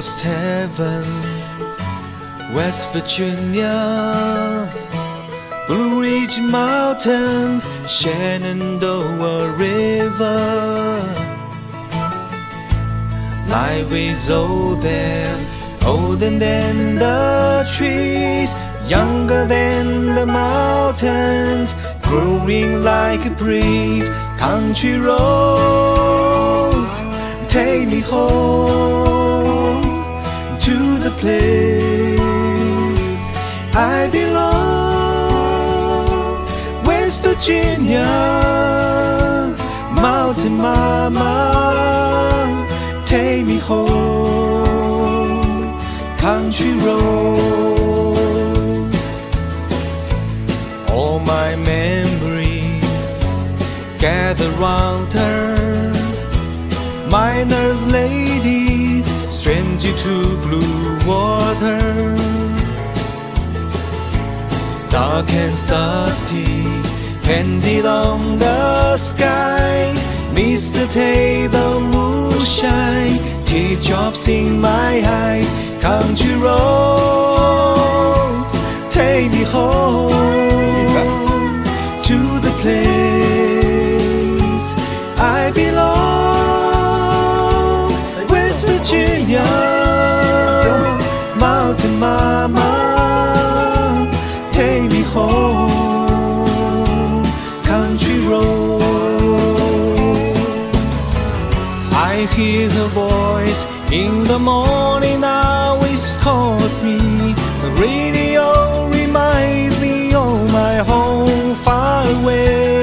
almost heaven, West Virginia, Blue Ridge Mountain, Shenandoah River. Life is old there, older than the trees, younger than the mountains, growing like a breeze. Country roads, take me home to the place I belong. West Virginia, Mountain Mama, take me home. Country roads, all my memories gather round her. Miners, ladies, stranger to blue water. Dark and dusty, painted on the sky. Mr. Take the moonshine, teardrops in my eyes. Country roads, take me home to the place I belong. West Virginia, Mountain Mama, take me home. Country roads, I hear her voice in the morning, always calls me. The radio reminds me of my home far away.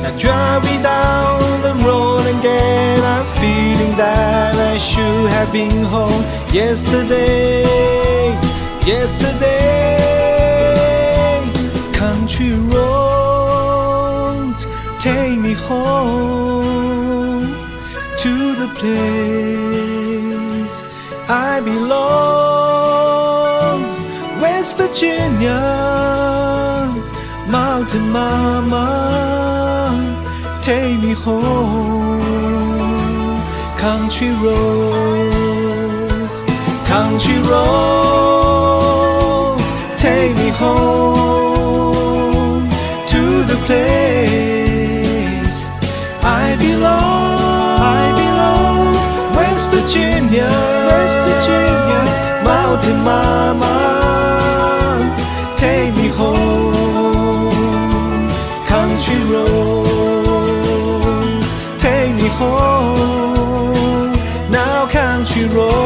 I'm driving down the road again, I'm feeling that I should have been home yesterday. Country roads, take me home to the place I belong. West Virginia, Mountain Mama, take me home. Country roads, country roads, take me home to the place I belong. West Virginia, Mountain Mama, take me home. Country roads, take me home. Now country roads.